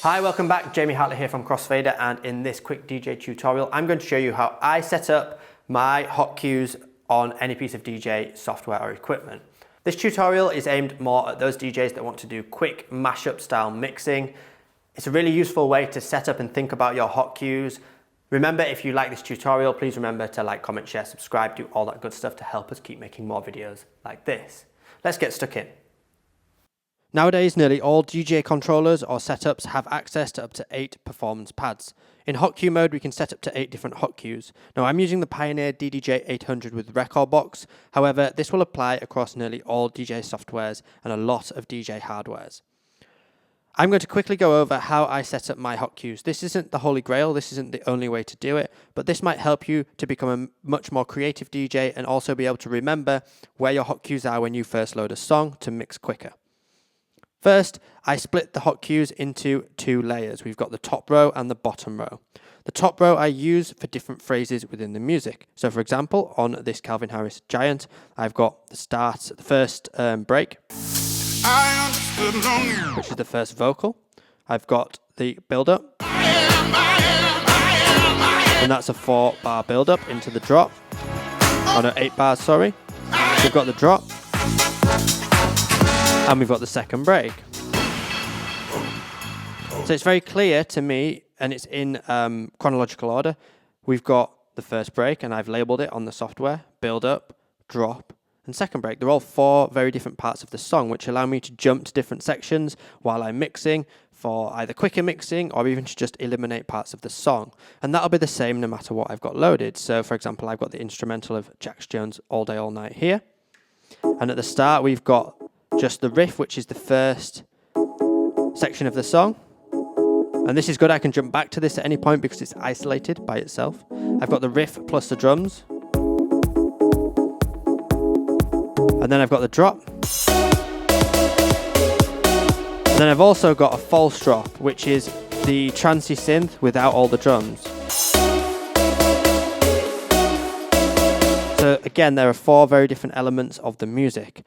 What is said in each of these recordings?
Hi, welcome back. Jamie Hartley here from Crossfader, and in this quick DJ tutorial, I'm going to show you how I set up my hot cues on any piece of DJ software or equipment. This tutorial is aimed more at those DJs that want to do quick mashup style mixing. It's a really useful way to set up and think about your hot cues. Remember, if you like this tutorial, please remember to like, comment, share, subscribe, do all that good stuff to help us keep making more videos like this. Let's get stuck in. Nowadays, nearly all DJ controllers or setups have access to up to 8 performance pads. In hot cue mode, we can set up to 8 different hot cues. Now, I'm using the Pioneer DDJ 800 with Rekordbox. However, this will apply across nearly all DJ softwares and a lot of DJ hardwares. I'm going to quickly go over how I set up my hot cues. This isn't the holy grail, this isn't the only way to do it, but this might help you to become a much more creative DJ and also be able to remember where your hot cues are when you first load a song to mix quicker. First, I split the hot cues into 2 layers. We've got the top row and the bottom row. The top row I use for different phrases within the music. So for example, on this Calvin Harris Giant, I've got the start, the first break, which is the first vocal. I've got the build-up, and that's a 4-bar build-up into the drop. Oh no, 8 bars, sorry. We've got the drop, and we've got the second break. So it's very clear to me, and it's in chronological order. We've got the first break, and I've labeled it on the software, build up, drop, and second break. They're all 4 very different parts of the song, which allow me to jump to different sections while I'm mixing for either quicker mixing or even to just eliminate parts of the song. And that'll be the same no matter what I've got loaded. So for example, I've got the instrumental of Jax Jones' All Day All Night here. And at the start, we've got just the riff, which is the first section of the song. And this is good, I can jump back to this at any point because it's isolated by itself. I've got the riff plus the drums. And then I've got the drop. And then I've also got a false drop, which is the trancey synth without all the drums. So again, there are 4 very different elements of the music.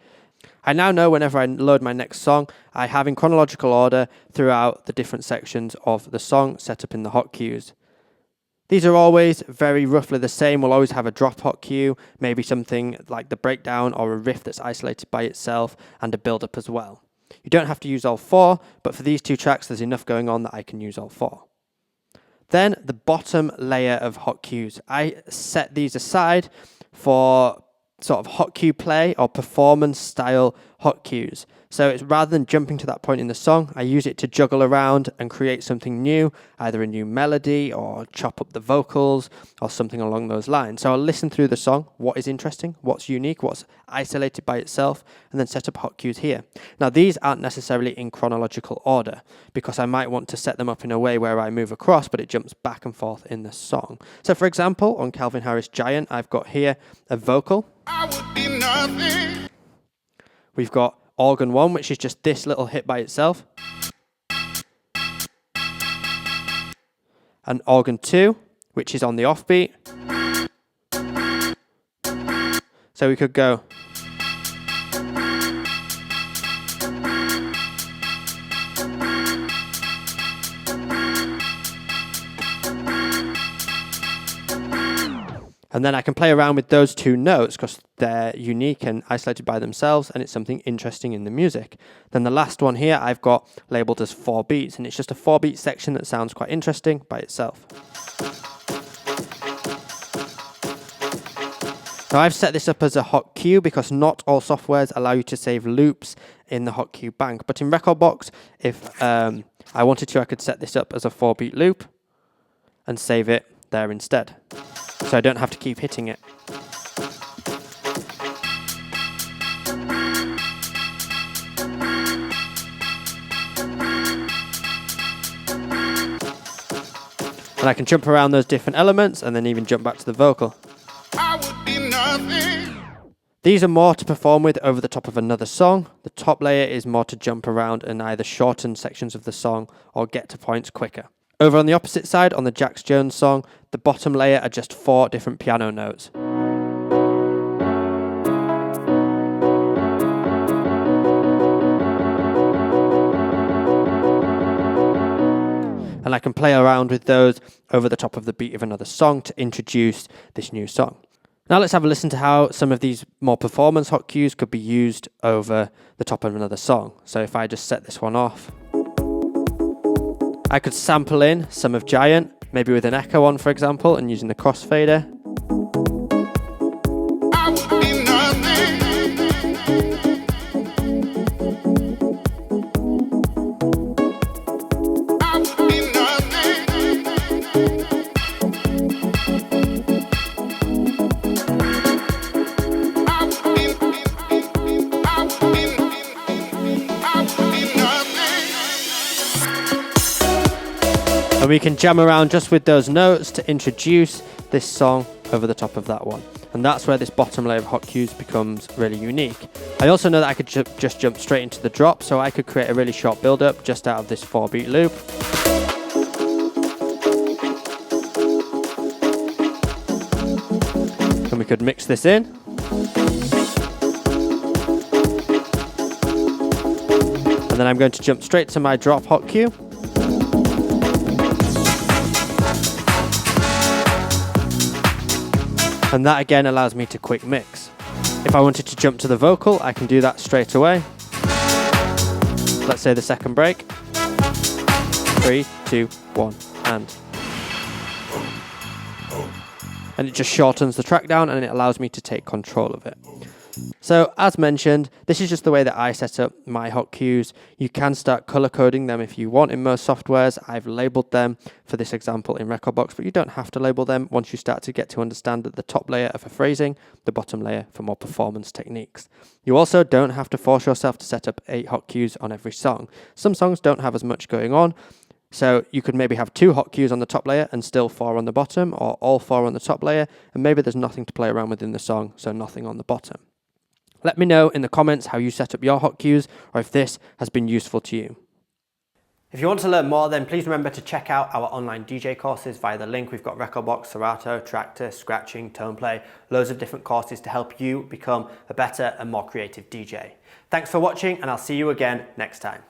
I now know whenever I load my next song, I have in chronological order throughout the different sections of the song set up in the hot cues. These are always very roughly the same. We'll always have a drop hot cue, maybe something like the breakdown or a riff that's isolated by itself, and a build-up as well. You don't have to use all 4, but for these 2 tracks, there's enough going on that I can use all 4. Then the bottom layer of hot cues. I set these aside for sort of hot cue play or performance style hot cues. So it's rather than jumping to that point in the song, I use it to juggle around and create something new, either a new melody or chop up the vocals or something along those lines. So I'll listen through the song, what is interesting, what's unique, what's isolated by itself, and then set up hot cues here. Now these aren't necessarily in chronological order because I might want to set them up in a way where I move across but it jumps back and forth in the song. So for example, on Calvin Harris Giant, I've got here a vocal. I would be nothing. We've got organ 1, which is just this little hit by itself. And organ 2, which is on the offbeat. So we could go. And then I can play around with those 2 notes because they're unique and isolated by themselves, and it's something interesting in the music. Then the last one here I've got labeled as 4 beats, and it's just a 4-beat section that sounds quite interesting by itself. Now I've set this up as a hot cue because not all softwares allow you to save loops in the hot cue bank. But in Rekordbox, if I wanted to, I could set this up as a 4-beat loop and save it there instead. So I don't have to keep hitting it. And I can jump around those different elements and then even jump back to the vocal. I would be nothing. These are more to perform with over the top of another song. The top layer is more to jump around and either shorten sections of the song or get to points quicker. Over on the opposite side, on the Jax Jones song, the bottom layer are just 4 different piano notes. and I can play around with those over the top of the beat of another song to introduce this new song. Now let's have a listen to how some of these more performance hot cues could be used over the top of another song. So if I just set this one off, I could sample in some of Giant, maybe with an echo on, for example, and using the Crossfader. And we can jam around just with those notes to introduce this song over the top of that one. And that's where this bottom layer of hot cues becomes really unique. I also know that I could just jump straight into the drop, so I could create a really short build-up just out of this 4-beat loop. And we could mix this in. And then I'm going to jump straight to my drop hot cue. And that again allows me to quick mix. If I wanted to jump to the vocal, I can do that straight away. Let's say the second break. 3, 2, 1, and it just shortens the track down and it allows me to take control of it. So as mentioned, this is just the way that I set up my hot cues. You can start color coding them if you want in most softwares. I've labeled them for this example in Rekordbox, but you don't have to label them once you start to get to understand the top layer for phrasing, the bottom layer for more performance techniques. You also don't have to force yourself to set up 8 hot cues on every song. Some songs don't have as much going on, so you could maybe have 2 hot cues on the top layer and still 4 on the bottom, or all 4 on the top layer, and maybe there's nothing to play around with in the song, so nothing on the bottom. Let me know in the comments how you set up your hot cues, or if this has been useful to you. If you want to learn more, then please remember to check out our online DJ courses via the link. We've got Rekordbox, Serato, Tractor, Scratching, Tone Play, loads of different courses to help you become a better and more creative DJ. Thanks for watching, and I'll see you again next time.